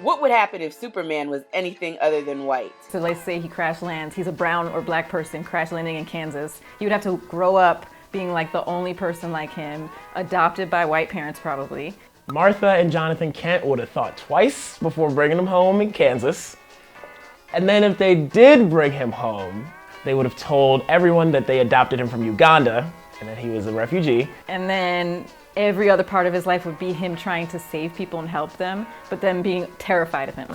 What would happen if Superman was anything other than white? So let's say he crash lands, he's a brown or black person crash landing in Kansas. He would have to grow up being like the only person like him, adopted by white parents probably. Martha and Jonathan Kent would have thought twice before bringing him home in Kansas. And then if they did bring him home, they would have told everyone that they adopted him from Uganda and that he was a refugee. And then every other part of his life would be him trying to save people and help them, but then being terrified of him.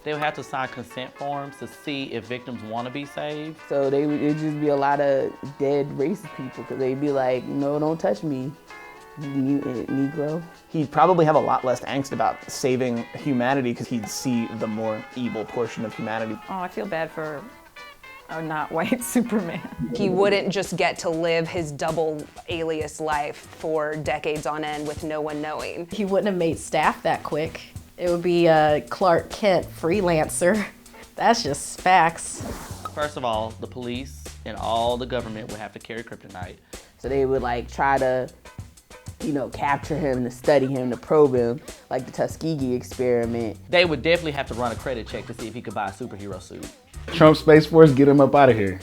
They would have to sign consent forms to see if victims want to be saved. So it'd just be a lot of dead racist people because they'd be like, no, don't touch me, you mutant Negro. He'd probably have a lot less angst about saving humanity because he'd see the more evil portion of humanity. Oh, I feel bad for a not white Superman. He wouldn't just get to live his double alias life for decades on end with no one knowing. He wouldn't have made staff that quick. It would be a Clark Kent freelancer. That's just facts. First of all, the police and all the government would have to carry kryptonite. So they would like try to, capture him, to study him, to probe him, like the Tuskegee experiment. They would definitely have to run a credit check to see if he could buy a superhero suit. Trump Space Force, get him up out of here.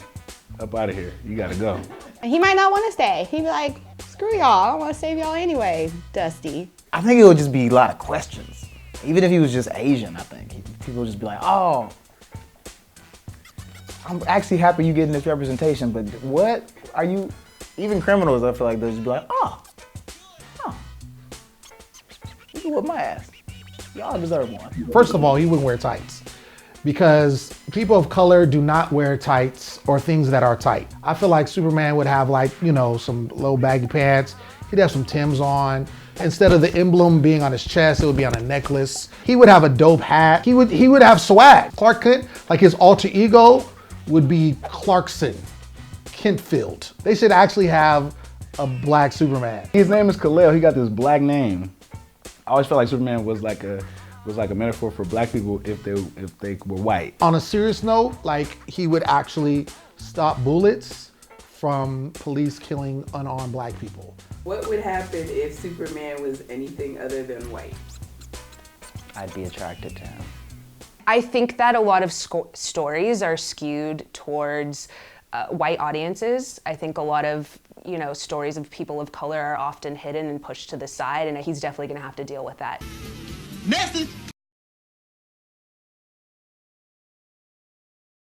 Up out of here. You gotta go. He might not want to stay. He'd be like, screw y'all, I don't want to save y'all anyway, Dusty. I think it would just be a lot of questions. Even if he was just Asian, I think. People would just be like, oh, I'm actually happy you getting this representation, but what are you, even criminals, I feel like they'll just be like, oh, you can whip my ass. Y'all deserve one. First of all, he wouldn't wear tights because people of color do not wear tights or things that are tight. I feel like Superman would have some low baggy pants. He'd have some Timbs on. Instead of the emblem being on his chest, it would be on a necklace. He would have a dope hat. He would have swag. Clark Kent, like his alter ego, would be Clarkson, Kentfield. They should actually have a black Superman. His name is Kal-El. He got this black name. I always felt like Superman was like a metaphor for black people if they were white. On a serious note, he would actually stop bullets from police killing unarmed black people. What would happen if Superman was anything other than white? I'd be attracted to him. I think that a lot of stories are skewed towards white audiences. I think a lot of stories of people of color are often hidden and pushed to the side, and he's definitely gonna have to deal with that. Message